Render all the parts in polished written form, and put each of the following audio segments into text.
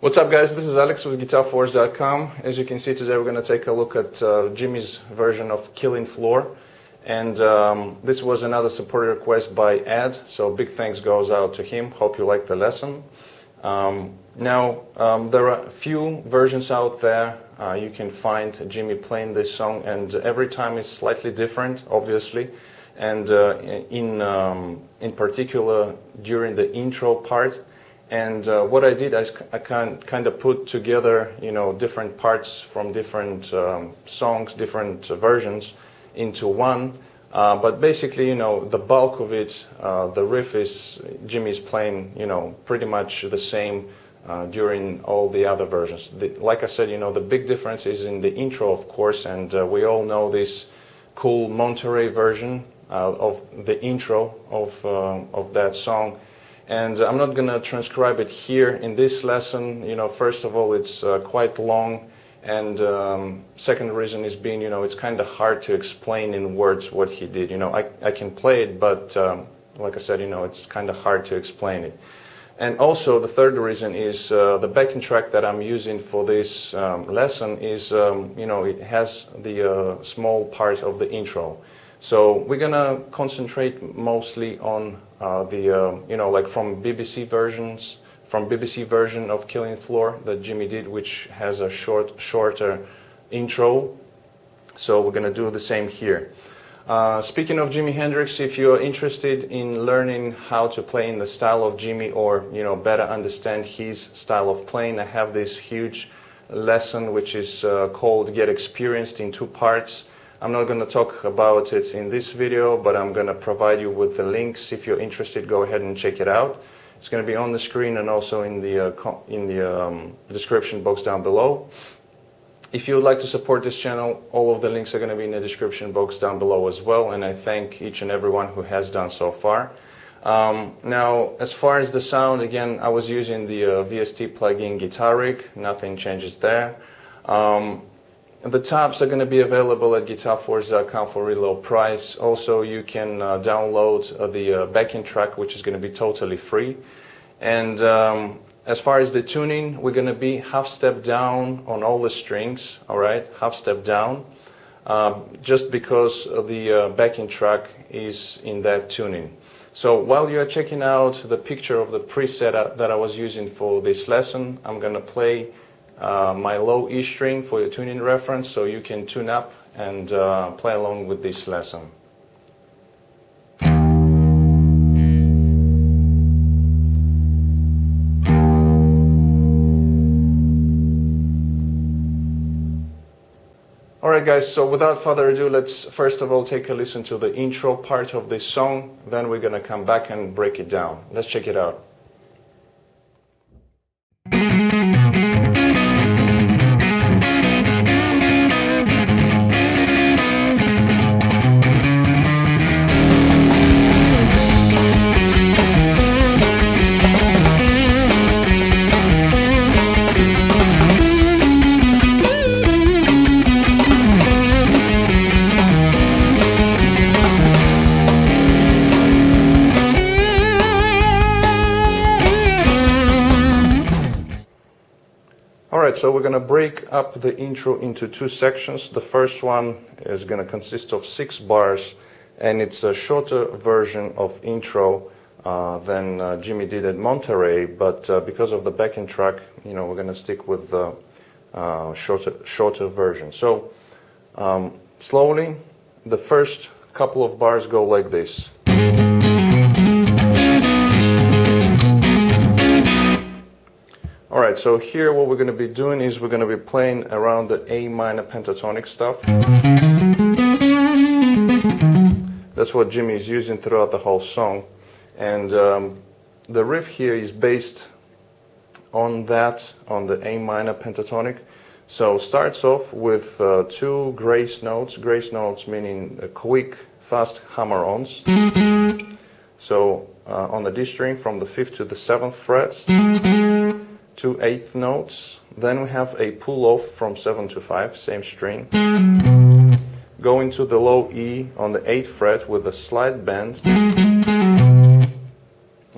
What's up, guys? This is Alex with GuitarForce.com. As you can see, today we're going to take a look at Jimmy's version of Killing Floor. And this was another supporter request by Ed, so big thanks goes out to him. Hope you like the lesson. There are a few versions out there. You can find Jimmy playing this song, and every time is slightly different, obviously. And in particular, during the intro part. And what I did, I kind of put together, different parts from different songs, different versions into one. But basically, the bulk of it, the riff is Jimmy's playing, pretty much the same during all the other versions. Like I said, the big difference is in the intro, of course, and we all know this cool Monterey version of the intro of that song. And I'm not going to transcribe it here in this lesson. First of all, it's quite long, and second reason is being, it's kind of hard to explain in words what he did. I can play it, but like I said, it's kind of hard to explain it. And also, the third reason is the backing track that I'm using for this lesson is, it has the small part of the intro. So we're gonna concentrate mostly on like from BBC version of Killing Floor that Jimmy did, which has a shorter intro. So we're gonna do the same here. Speaking of Jimi Hendrix, if you're interested in learning how to play in the style of Jimmy, or better understand his style of playing, I have this huge lesson which is called Get Experienced, in 2 parts. I'm not going to talk about it in this video, but I'm going to provide you with the links. If you're interested, go ahead and check it out. It's going to be on the screen and also in the description box down below. If you would like to support this channel, all of the links are going to be in the description box down below as well, and I thank each and everyone who has done so far. Now, as far as the sound, again, I was using the VST plugin Guitar Rig. Nothing changes there. The tabs are going to be available at GuitarForce.com for a really low price. Also, you can download the backing track, which is going to be totally free. And as far as the tuning, we're going to be half step down on all the strings, all right, half step down, just because the backing track is in that tuning. So while you're checking out the picture of the preset that I was using for this lesson, I'm going to play my low E string for your tuning reference, so you can tune up and play along with this lesson. Alright guys, so without further ado, let's first of all take a listen to the intro part of this song, then we're gonna come back and break it down. Let's check it out. Alright, so we're going to break up the intro into 2 sections. The first one is going to consist of 6 bars, and it's a shorter version of intro than Jimmy did at Monterey, but because of the backing track, we're going to stick with the shorter version. So slowly, the first couple of bars go like this. Alright, so here what we're going to be doing is we're going to be playing around the A minor pentatonic stuff. That's what Jimmy is using throughout the whole song. And the riff here is based on that, on the A minor pentatonic. So starts off with 2 grace notes meaning quick, fast hammer-ons. So on the D string from the 5th to the 7th fret. 2 8th notes, then we have a pull off from 7 to 5, same string, going to the low E on the 8th fret with a slide bend,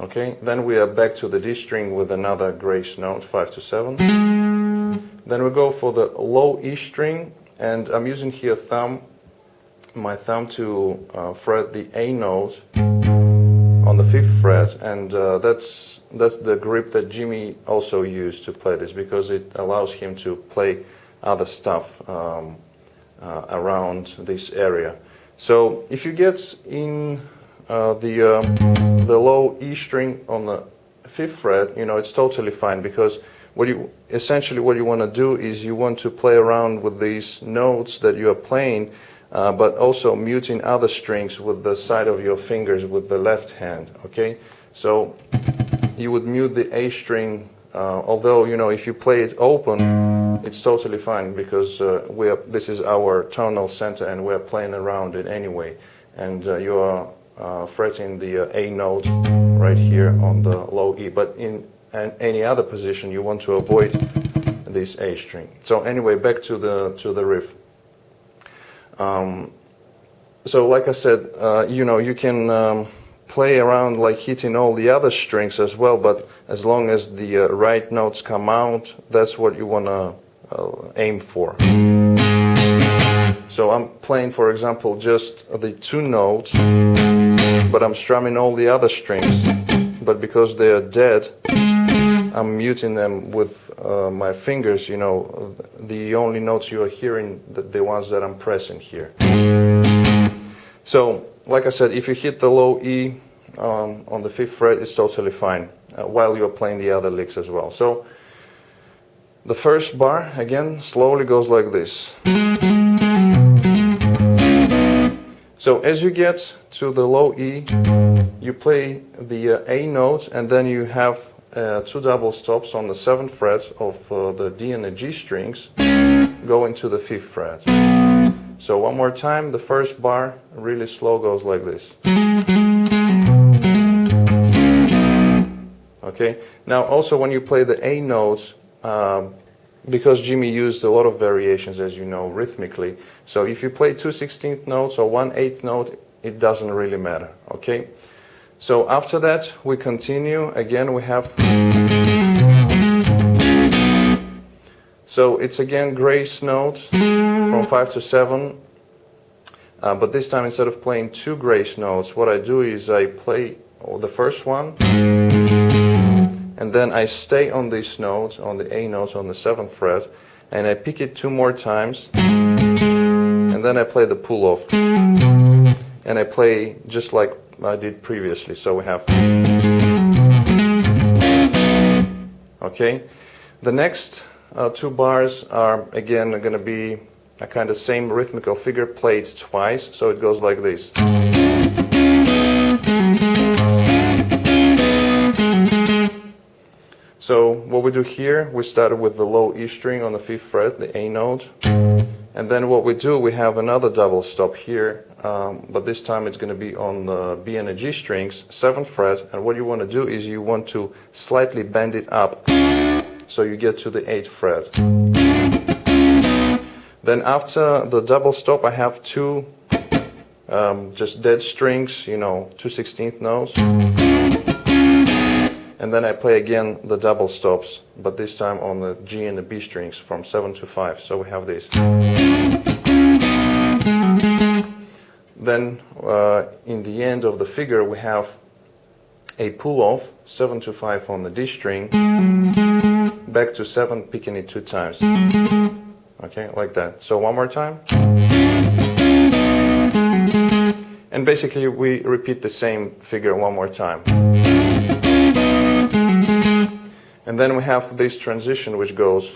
Okay, then we are back to the D string with another grace note, 5 to 7. Then we go for the low E string, and I'm using here my thumb to fret the A note on the 5th fret, and that's the grip that Jimi also used to play this, because it allows him to play other stuff around this area. So if you get in the low E string on the 5th fret, you know, it's totally fine, because essentially what you want to do is you want to play around with these notes that you are playing, but also muting other strings with the side of your fingers with the left hand. Okay, so you would mute the A string, although, you know, if you play it open, it's totally fine, because this is our tonal center and we're playing around it anyway, and you are fretting the A note right here on the low E, but in any other position you want to avoid this A string. So anyway, back to the riff. So like I said, you know, you can play around like hitting all the other strings as well, but as long as the right notes come out, that's what you want to aim for. So I'm playing, for example, just the 2 notes, but I'm strumming all the other strings, but because they are dead, I'm muting them with my fingers. You know, the only notes you are hearing, the ones that I'm pressing here. So, like I said, if you hit the low E on the 5th fret, it's totally fine, while you're playing the other licks as well. So, the first bar, again, slowly goes like this. So as you get to the low E, you play the A note, and then you have 2 double stops on the 7th fret of the D and the G strings going to the 5th fret. So one more time, the first bar, really slow, goes like this. Okay, now also when you play the A notes, because Jimi used a lot of variations, as you know, rhythmically, so if you play 2 16th notes or 1 8th note, it doesn't really matter. Okay, so after that we continue. Again, we have, so it's again grace notes from 5 to 7, but this time instead of playing 2 grace notes, what I do is I play the first one, and then I stay on this note, on the A notes on the 7th fret, and I pick it 2 more times, and then I play the pull off, and I play just like I did previously. So we have, okay, the next 2 bars are again going to be a kind of same rhythmical figure played twice, so it goes like this. So what we do here, we started with the low E string on the 5th fret, the A note, and then what we do, we have another double stop here, but this time it's going to be on the B and the G strings, 7th fret, and what you want to do is you want to slightly bend it up, so you get to the 8th fret. Then after the double stop, I have 2 just dead strings, you know, 2 16th notes. And then I play again the double stops, but this time on the G and the B strings from 7 to 5. So we have this. Then in the end of the figure we have a pull off, 7 to 5 on the D string, back to 7, picking it 2 times. Okay, like that. So one more time. And basically we repeat the same figure one more time. And then we have this transition which goes.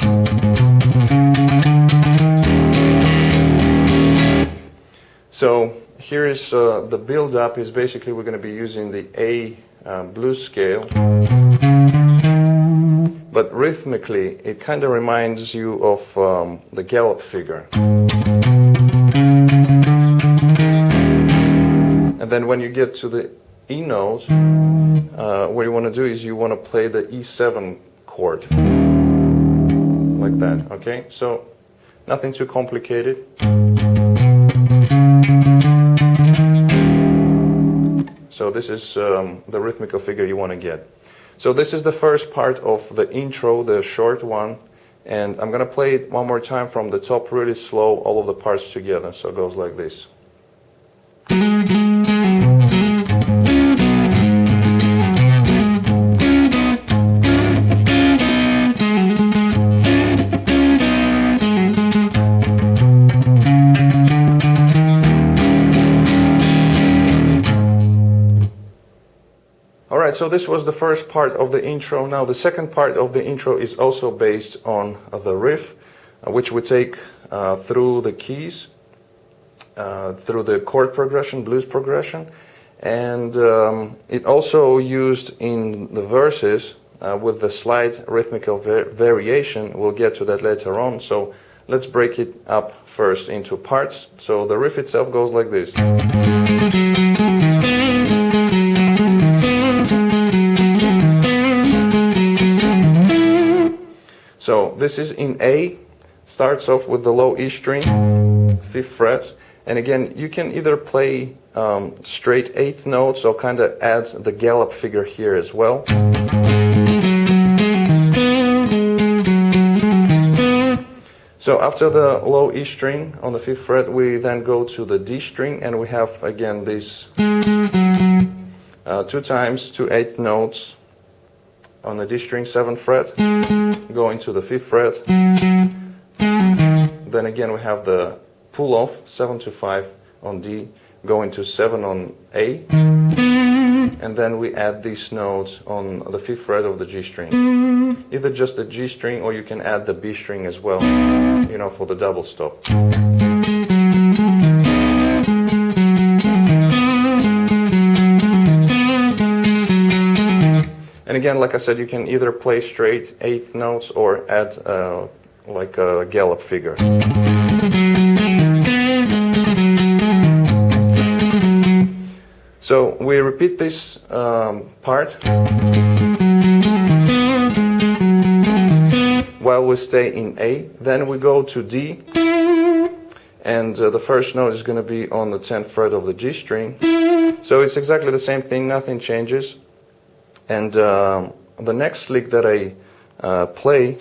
So here is the build up is basically we're going to be using the A blues scale. But rhythmically it kind of reminds you of the gallop figure. And then when you get to the E note, what you want to do is you want to play the E7 chord, like that, okay? So, nothing too complicated. So this is the rhythmical figure you want to get. So this is the first part of the intro, the short one, and I'm going to play it one more time from the top really slow, all of the parts together. So it goes like this. Alright, so this was the first part of the intro. Now the second part of the intro is also based on the riff, which we take through the keys, through the chord progression, blues progression, and it also used in the verses with the slight rhythmical variation. We'll get to that later on, so let's break it up first into parts. So the riff itself goes like this. So this is in A, starts off with the low E string, 5th fret, and again you can either play straight 8th notes or kind of add the gallop figure here as well. So after the low E string on the 5th fret, we then go to the D string, and we have again these 2 times 2 8th notes on the D string, 7th fret, going to the 5th fret. Then again we have the pull off, 7 to 5 on D, going to 7 on A, and then we add these notes on the 5th fret of the G string. Either just the G string, or you can add the B string as well, you know, for the double stop. And again, like I said, you can either play straight 8th notes or add like a gallop figure. So we repeat this part while we stay in A. Then we go to D, and the first note is going to be on the 10th fret of the G string. So it's exactly the same thing, nothing changes. And the next lick that I play,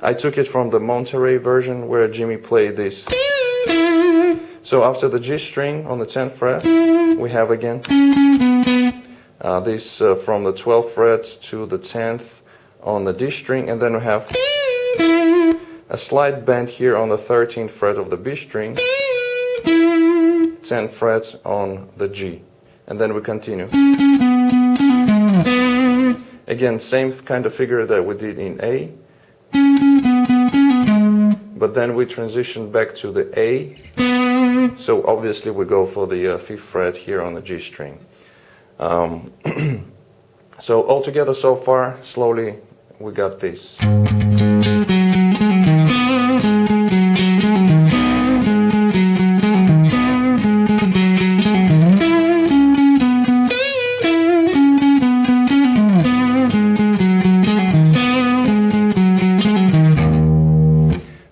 I took it from the Monterey version where Jimmy played this. So after the G string on the 10th fret, we have again this from the 12th fret to the 10th on the D string, and then we have a slight bend here on the 13th fret of the B string, 10th fret on the G. And then we continue. Again, same kind of figure that we did in A, but then we transition back to the A. So obviously we go for the 5th fret here on the G string. So all together so far, slowly we got this.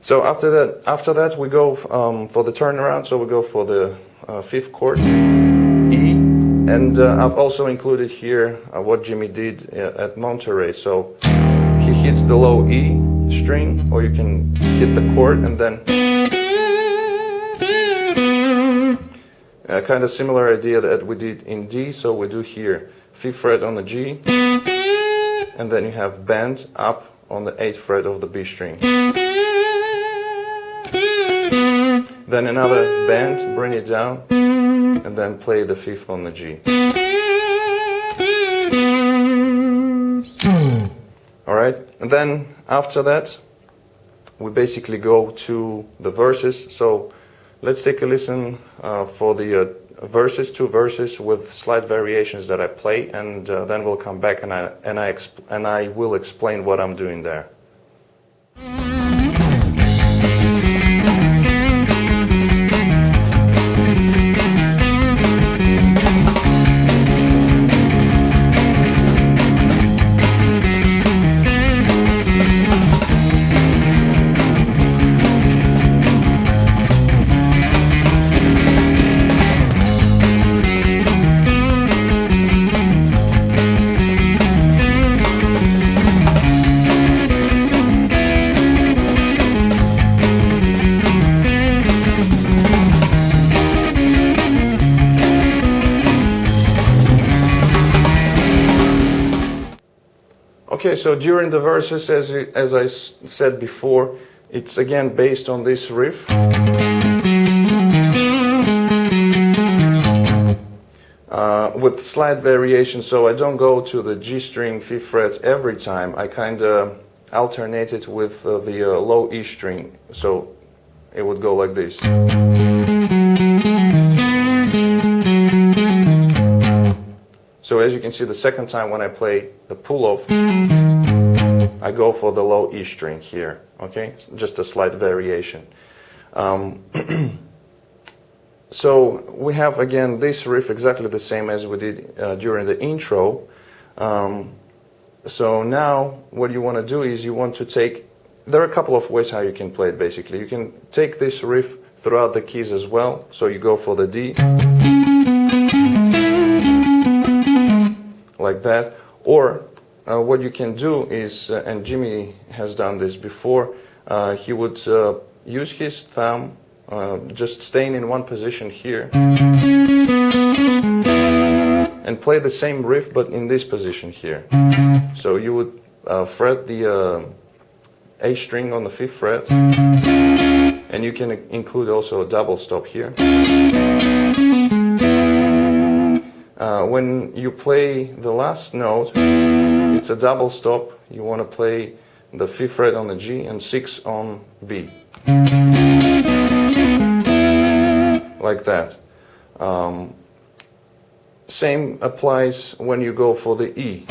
So after that we go for the turnaround. So we go for the 5th chord, E, and I've also included here what Jimmy did at Monterey. So he hits the low E string, or you can hit the chord and then kind of similar idea that we did in D. So we do here 5th fret on the G, and then you have bend up on the 8th fret of the B string. Then another bend, bring it down, and then play the 5th on the G. Alright, and then after that, we basically go to the verses. So let's take a listen for the verses, 2 verses with slight variations that I play, and then we'll come back and I will explain what I'm doing there. Okay, so during the verses, as I said before, it's again based on this riff. With slight variation, so I don't go to the G string 5th fret every time. I kind of alternate it with the low E string, so it would go like this. So as you can see, the second time when I play the pull-off, I go for the low E string here, okay? Just a slight variation. So we have again this riff exactly the same as we did during the intro. So now what you want to do is you want to take, there are a couple of ways how you can play it basically. You can take this riff throughout the keys as well. So you go for the D, like that. Or what you can do is, and Jimmy has done this before, he would use his thumb, just staying in one position here, and play the same riff but in this position here. So you would fret the A string on the 5th fret, and you can include also a double stop here. When you play the last note, it's a double stop. You want to play the 5th fret on the G and 6 on B. Like that. Same applies when you go for the E.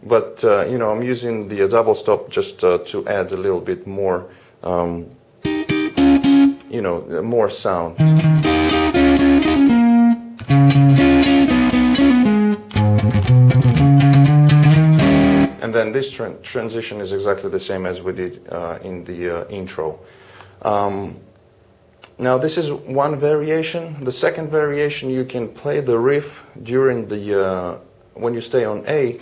But you know, I'm using the double stop just to add a little bit more, you know, more sound. And then this transition is exactly the same as we did in the intro. Now this is one variation. The second variation, you can play the riff during the when you stay on A.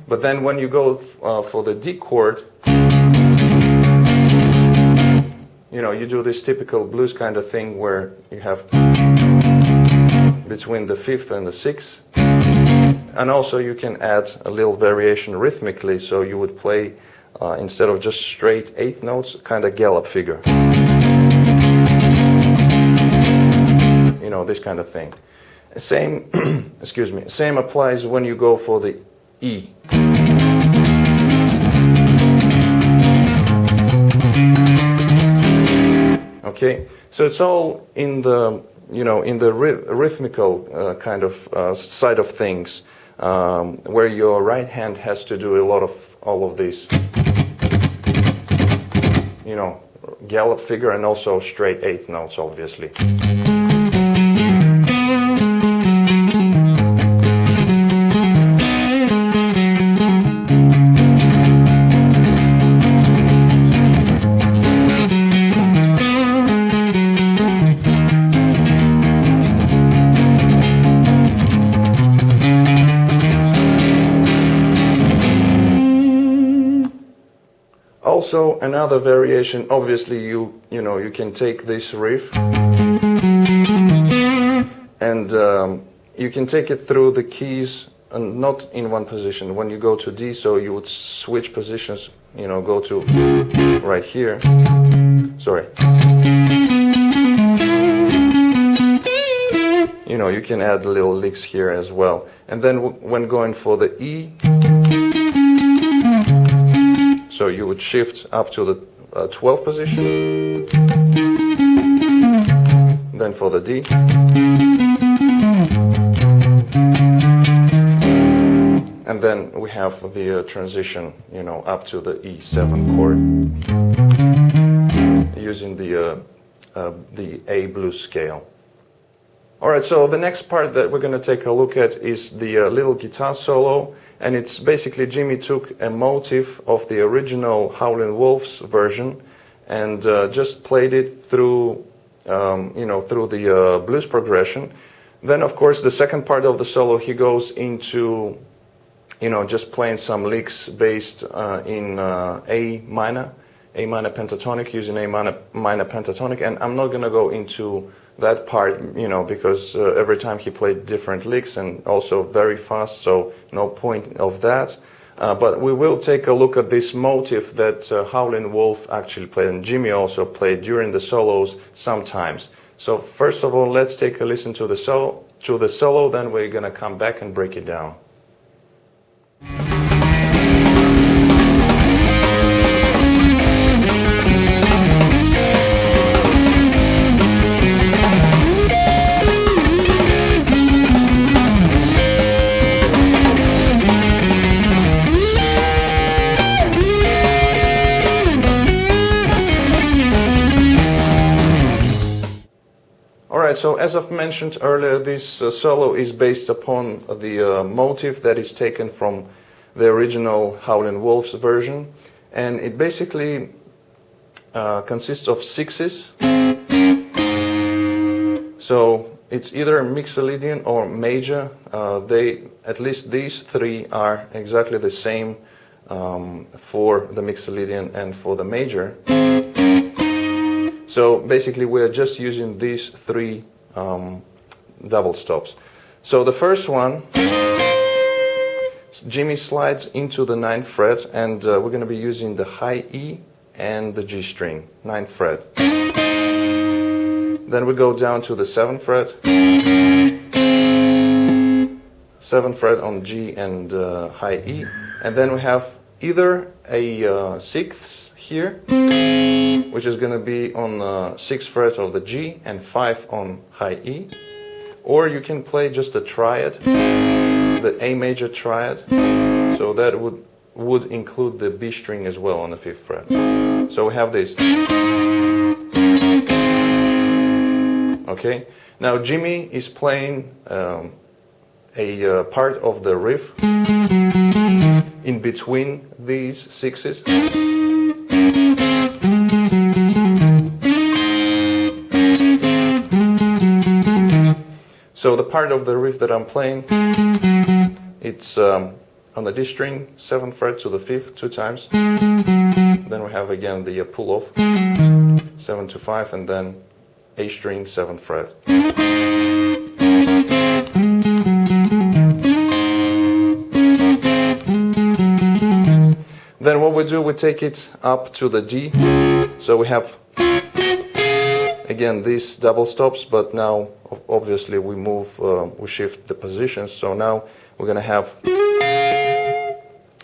But then when you go for the D chord, you know, you do this typical blues kind of thing where you have between the 5th and the 6th. And also you can add a little variation rhythmically, so you would play, instead of just straight 8th notes, kind of gallop figure. You know, this kind of thing. Same, excuse me, same applies when you go for the E. Okay, so it's all in the, you know, in the rhythmical kind of side of things, where your right hand has to do a lot of all of these, you know, gallop figure and also straight 8th notes, obviously. Also, another variation, obviously you know, you can take this riff and you can take it through the keys and not in one position. When you go to D, so you would switch positions, you know, go to right here. Sorry. You know, you can add little licks here as well. And then when going for the E, so you would shift up to the 12th position, then for the D, and then we have the transition, you know, up to the E7 chord, using the A blues scale. All right, so the next part that we're going to take a look at is the little guitar solo. And it's basically Jimmy took a motif of the original Howlin' Wolf's version and just played it through, you know, through the blues progression. Then, of course, the second part of the solo, he goes into, you know, just playing some licks based in A minor, A minor pentatonic using a minor pentatonic, and I'm not going to go into that part, because every time he played different licks and also very fast, so no point of that. But we will take a look at this motif that Howlin' Wolf actually played, and Jimmy also played during the solos sometimes. So first of all, let's take a listen to the solo, then we're going to come back and break it down. So as I've mentioned earlier, this solo is based upon the motif that is taken from the original Howlin' Wolf's version, and it basically consists of sixes. So it's either mixolydian or major. At least these three are exactly the same for the mixolydian and for the major. So basically we're just using these three double stops. So the first one, Jimmy slides into the 9th fret, and we're going to be using the high E and the G string, 9th fret. Then we go down to the 7th fret, 7th fret on G and high E, and then we have either a 6th here, which is going to be on the 6th fret of the G and 5 on high E, or you can play just a triad, the A major triad, so that would include the B string as well on the 5th fret. So we have this. Okay, now Jimmy is playing a part of the riff in between these sixes. So the part of the riff that I'm playing, it's on the D string, 7th fret to the 5th, 2 times. Then we have again the pull off, 7 to 5, and then A string, 7th fret. Then what we do, we take it up to the D. So we have again these double stops, but now obviously we we shift the positions. So now we're going to have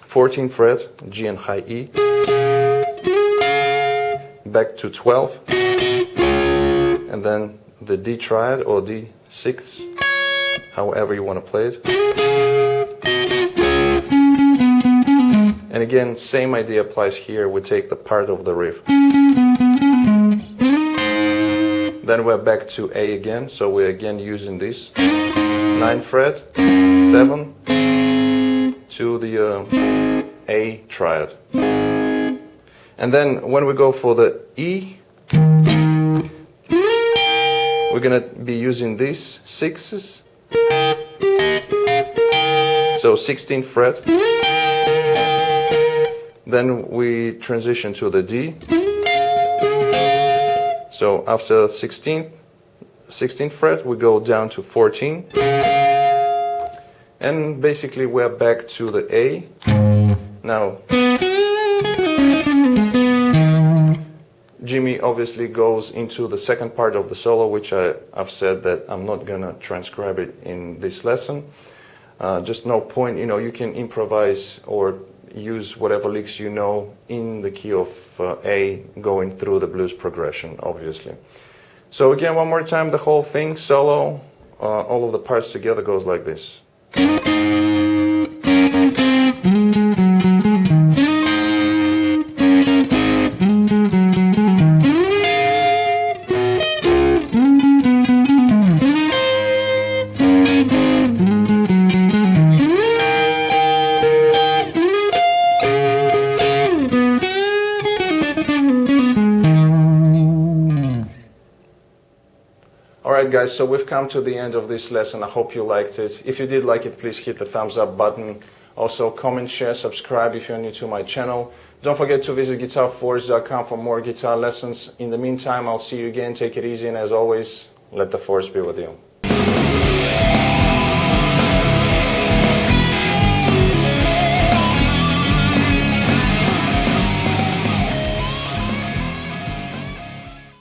14th fret, G and high E, back to 12, and then the D triad or D sixth, however you want to play it. And again, same idea applies here. We take the part of the riff. Then we're back to A again, so we're again using this 9th fret, 7 to the A triad. And then when we go for the E, we're going to be using these sixes. So 16th fret. Then we transition to the D. So after 16th fret, we go down to 14. And basically we're back to the A. Now, Jimmy obviously goes into the second part of the solo, which I've said that I'm not going to transcribe it in this lesson. Just no point, you can improvise or use whatever licks you know in the key of A, going through the blues progression, obviously. So again, one more time, the whole thing, solo, all of the parts together goes like this. Alright guys, so we've come to the end of this lesson. I hope you liked it. If you did like it, please hit the thumbs up button Also, comment, share, subscribe if you're new to my channel. Don't forget to visit GuitarForce.com for more guitar lessons. In the meantime, I'll see you again. Take it easy, and as always, let the force be with you.